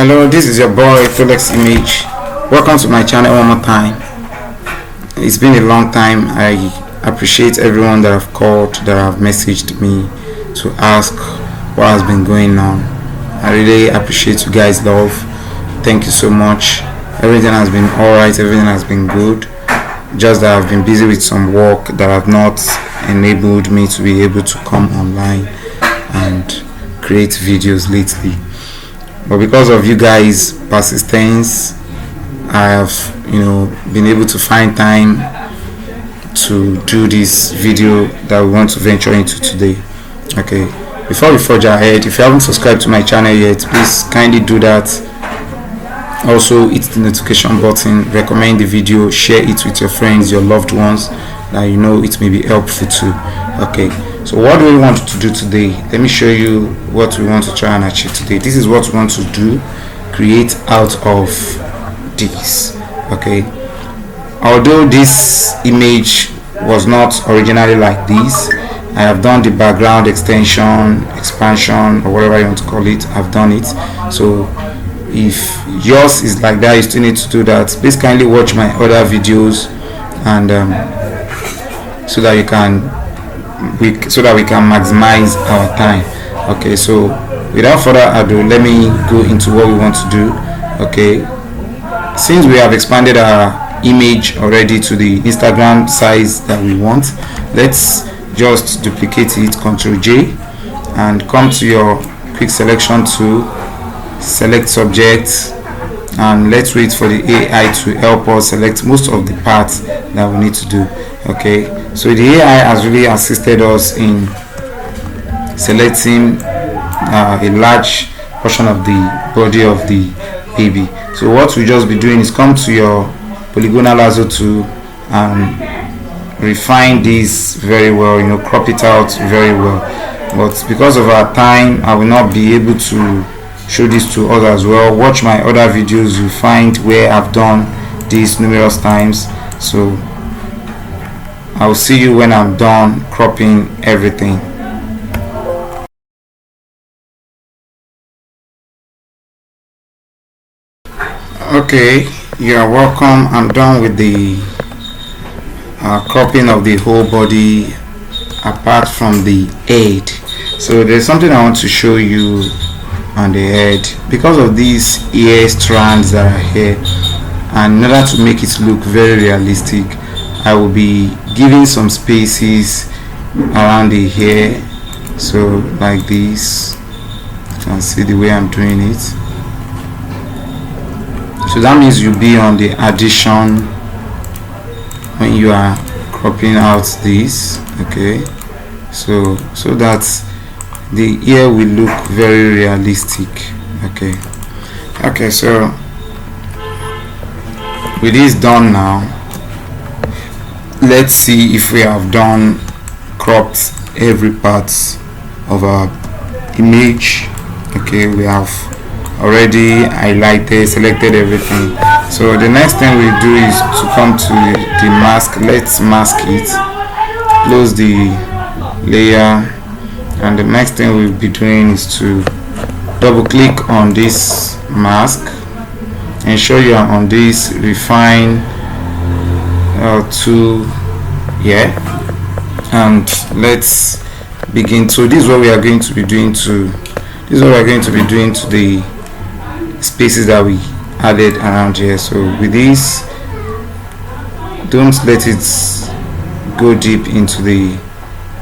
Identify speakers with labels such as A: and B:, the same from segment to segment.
A: Hello, this is your boy Felix Image. Welcome to my channel one more time. It's been a long time. I appreciate everyone that have called, that have messaged me to ask what has been going on. I really appreciate you guys' love. Thank you so much. Everything has been alright, everything has been good. Just that I've been busy with some work that have not enabled me to be able to come online and create videos lately. But because of you guys' persistence, I have been able to find time to do this video that we want to venture into today. Okay, before we forge ahead, if you haven't subscribed to my channel yet, please kindly do that. Also hit the notification button, recommend the video, share it with your friends, your loved ones that you know it may be helpful to. Okay, so what do we want to do today? Let me show you what we want to try and achieve today. This is what we want to do, create out of this. Okay, although this image was not originally like this, I have done the background extension, expansion, or whatever you want to call it. I've done it. So if yours is like that, you still need to do that. Please kindly watch my other videos and so that we can maximize our time. Okay, so without further ado, let me go into what we want to do. Okay, since we have expanded our image already to the Instagram size that we want, let's just duplicate it, Ctrl J, and come to your quick selection tool, select subject, and let's wait for the AI to help us select most of the parts that we need to do. Okay, so the AI has really assisted us in selecting a large portion of the body of the baby. So what we just be doing is come to your polygonal lasso tool and refine this very well, crop it out very well. But because of our time, I will not be able to show this to others as well. Watch my other videos, you find where I've done this numerous times. So I'll see you when I'm done cropping everything. Okay, you are welcome. I'm done with the cropping of the whole body apart from the head. So there's something I want to show you on the head. Because of these ear strands that are here, and in order to make it look very realistic, I will be giving some spaces around the hair. So like this, you can see the way I'm doing it. So that means you'll be on the addition when you are cropping out this. Okay, so that the ear will look very realistic. Okay, so with this done now, let's see if we have done cropped every part of our image. Okay, we have already highlighted, selected everything. So the next thing we do is to come to the mask. Let's mask it, close the layer, and the next thing we'll be doing is to double click on this mask, ensure you are on this refine tool here, and let's begin. So this is what we are going to be doing to the spaces that we added around here. So with this, don't let it go deep into the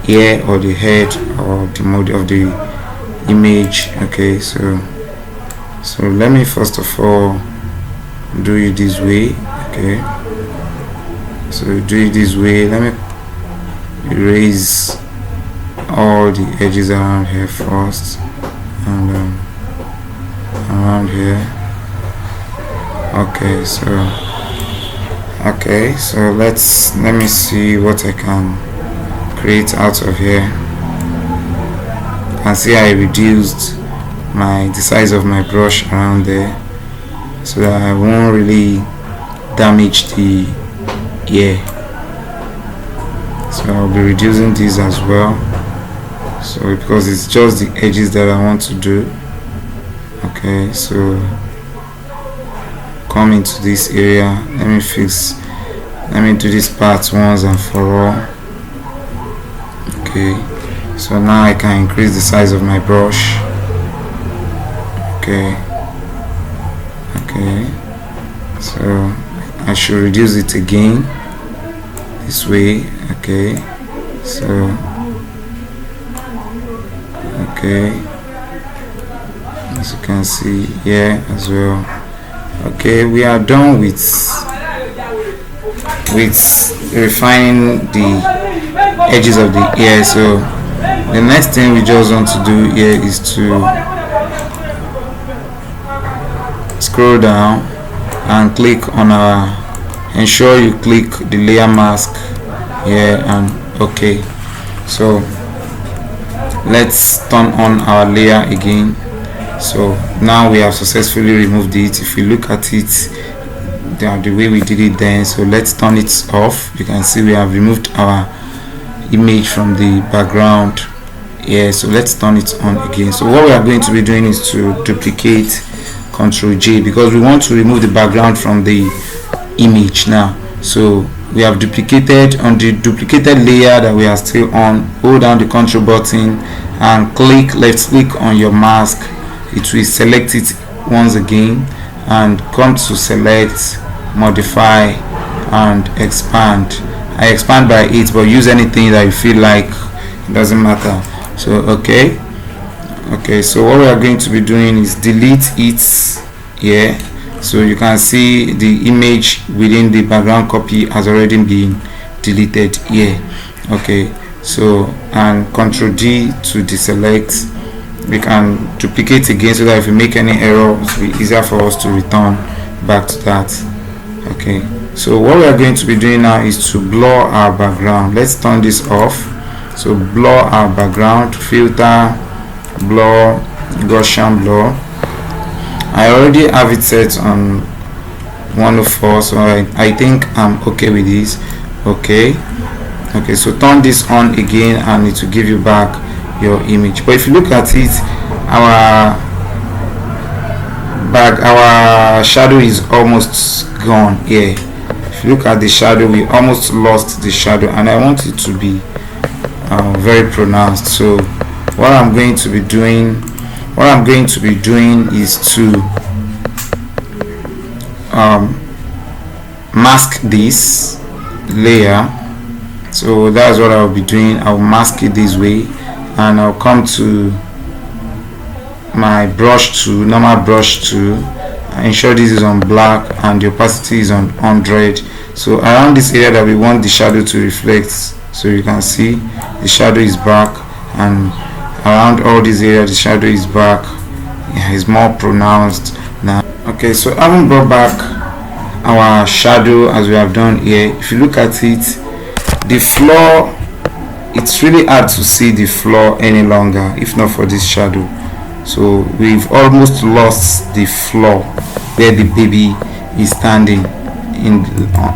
A: ear or the head or the mode of the image. Okay, so let me first of all do it this way. Okay, so do it this way. Let me erase all the edges around here first, and around here. Okay, so let me see what I can create out of here. You can see I reduced the size of my brush around there so that I won't really damage the ear. So I'll be reducing this as well, so because it's just the edges that I want to do. Okay, so come into this area. Let me do this part once and for all. Okay, so now I can increase the size of my brush. Okay, so I should reduce it again this way. Okay, so as you can see here as well. Okay, we are done with refining the edges of the ear. So the next thing we just want to do here is to scroll down and click on ensure you click the layer mask here and okay. So let's turn on our layer again. So now we have successfully removed it. If you look at it the way we did it then, so let's turn it off. You can see we have removed our image from the background here. So let's turn it on again. So what we are going to be doing is to duplicate, Ctrl J, because we want to remove the background from the image now. So we have duplicated on the duplicated layer that we are still on. Hold down the Ctrl button and left click on your mask. It will select it once again and come to select, modify and expand. I expand by 8, but use anything that you feel like, it doesn't matter. So okay, so what we are going to be doing is delete it here. So you can see the image within the background copy has already been deleted here. Okay, so and Ctrl D to deselect. We can duplicate again so that if we make any error, it will be easier for us to return back to that. Okay, so what we are going to be doing now is to blur our background. Let's turn this off. So blur our background, filter, blur, Gaussian blur. I already have it set on 104, so I think I'm okay with this. Okay, so turn this on again and it will give you back your image. But if you look at it, our shadow is almost gone here. If you look at the shadow, we almost lost the shadow, and I want it to be very pronounced. So what I'm going to be doing is to mask this layer. So that's what I'll be doing. I'll mask it this way, and I'll come to my brush tool, normal brush tool, ensure this is on black and the opacity is on 100. So around this area that we want the shadow to reflect, so you can see the shadow is back, and around all this area the shadow is back. It's more pronounced now. Okay, so having brought back our shadow as we have done here, if you look at it, the floor, it's really hard to see the floor any longer if not for this shadow. So we've almost lost the floor where the baby is standing,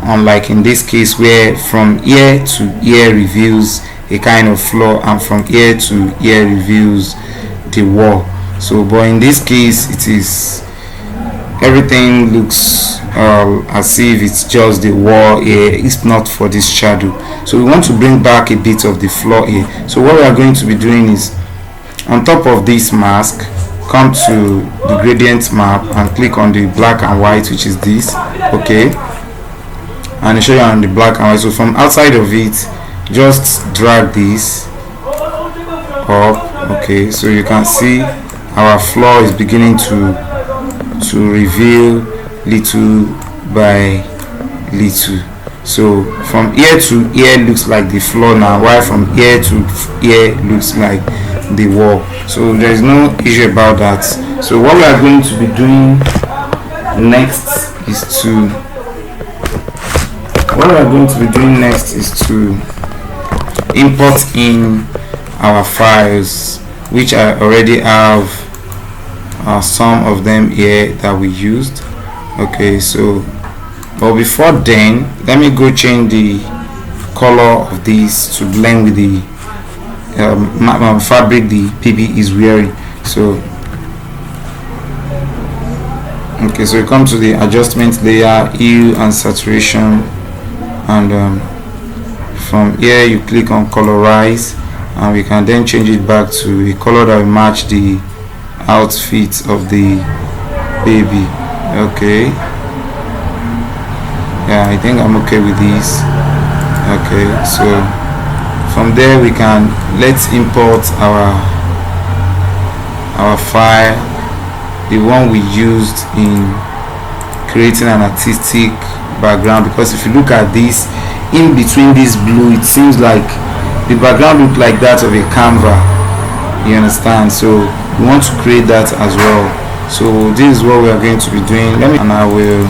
A: unlike in this case where from ear to ear reveals a kind of floor and from ear to ear reveals the wall. So but in this case it is, everything looks as if it's just the wall here, it's not for this shadow. So we want to bring back a bit of the floor here. So what we are going to be doing is, on top of this mask, come to the gradient map and click on the black and white, which is this. Okay, and show you on the black and white. So from outside of it, just drag this up. Okay, so you can see our floor is beginning to reveal little by little. So from ear to ear looks like the floor now, while from ear to ear looks like the wall. So there is no issue about that. So what we are going to be doing next is to import in our files, which I already have some of them here that we used. Okay, so but before then, let me go change the color of this to blend with the fabric the PB is wearing. So Okay, so we come to the adjustment layer, hue and saturation, and from here you click on colorize, and we can then change it back to a color that will match the outfit of the baby. Okay, yeah, I think I'm okay with this. Okay, so from there we can let's import our file, the one we used in creating an artistic background, because if you look at this, in between this blue, it seems like the background look like that of a Canva, you understand? So we want to create that as well. So this is what we are going to be doing. And I will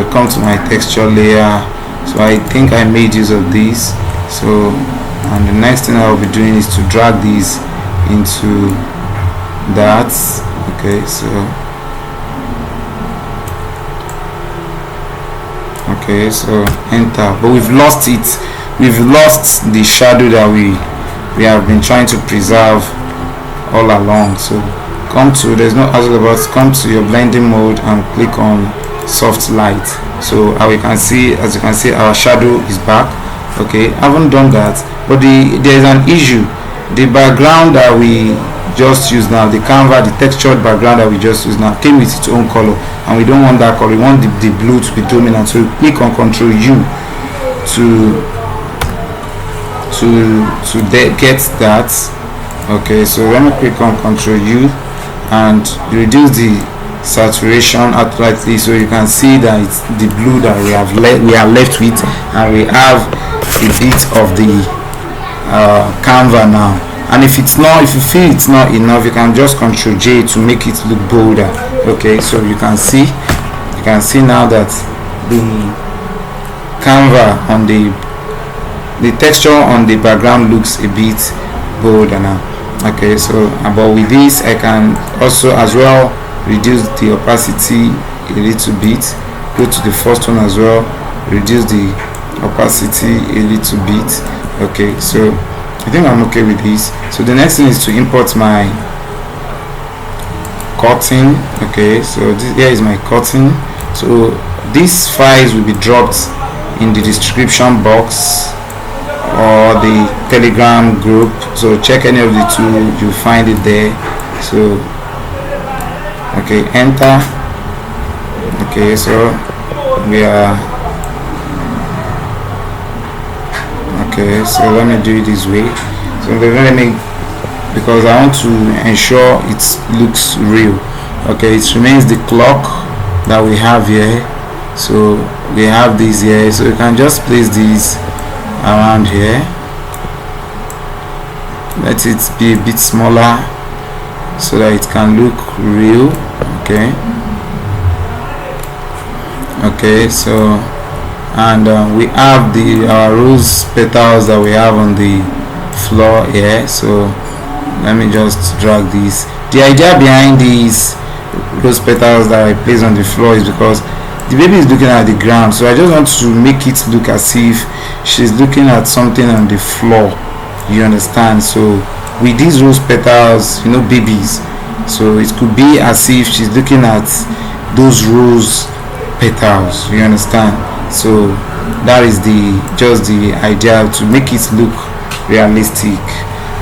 A: come to my texture layer. So I think I made use of this. So, and the next thing I will be doing is to drag this into that. Okay, so enter, but we've lost it. We've lost the shadow that we have been trying to preserve all along. So come to, there's no hassle about it, come to your blending mode and click on soft light. So as you can see our shadow is back. Okay, I haven't done that, but there's an issue. The background that we just used now, the Canva, the textured background that we just used now, came with its own color, and we don't want that color. We want the blue to be dominant. So click on Ctrl U to get that. Okay, so let me click on Ctrl U and reduce the saturation outrightly, so you can see that it's the blue that we are left with, and we have a bit of the Canva now. And if you feel it's not enough, you can just Ctrl J to make it look bolder. Okay, so you can see now that the Canva on the texture on the background looks a bit bolder now. Okay, so but with this I can also as well reduce the opacity a little bit. Go to the first one as well, reduce the opacity a little bit. Okay, so I think I'm okay with this. So the next thing is to import my curtain. Okay, so here is my curtain. So these files will be dropped in the description box or the Telegram group, so check any of the two, you'll find it there. So okay, enter. Okay, so we are okay, so let me do it this way. So let me, because I want to ensure it looks real. Okay, it remains the clock that we have here. So we have this here, so you can just place these around here. Let it be a bit smaller so that it can look real. Okay, so and we have our rose petals that we have on the floor here. So let me just drag this. The idea behind these rose petals that I place on the floor is because the baby is looking at the ground, so I just want to make it look as if she's looking at something on the floor, you understand? So with these rose petals, you know, babies, so it could be as if she's looking at those rose petals, you understand? So that is just the idea, to make it look realistic.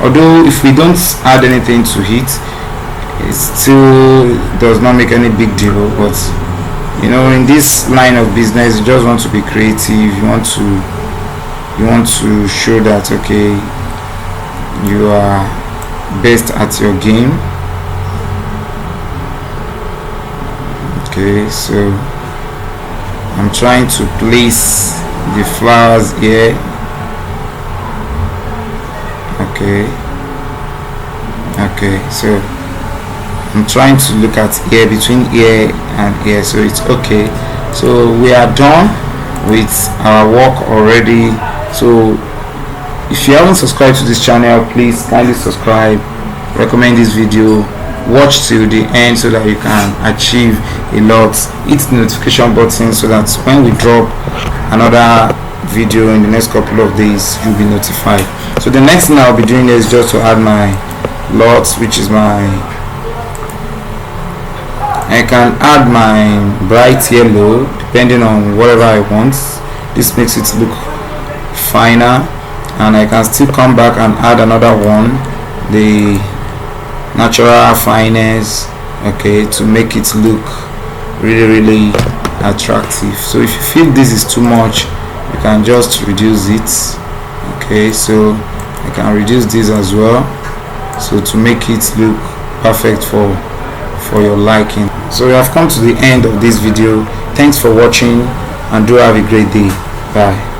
A: Although if we don't add anything to it, it still does not make any big deal. But you know, in this line of business, you just want to be creative. You want to show that okay, you are best at your game. Okay, so I'm trying to place the flowers here. Okay, so I'm trying to look at here, between here and here, so it's okay. So we are done with our work already. So if you haven't subscribed to this channel, please kindly subscribe, recommend this video, watch till the end so that you can achieve a lot. Hit the notification button so that when we drop another video in the next couple of days, you'll be notified. So the next thing I'll be doing is just to add my LUT, which is my I can add my bright yellow depending on whatever I want. This makes it look finer, and I can still come back and add another one, the natural fineness, okay, to make it look really attractive. So if you feel this is too much, you can just reduce it. Okay, so I can reduce this as well, so to make it look perfect for your liking. So we have come to the end of this video. Thanks for watching, and do have a great day. Bye.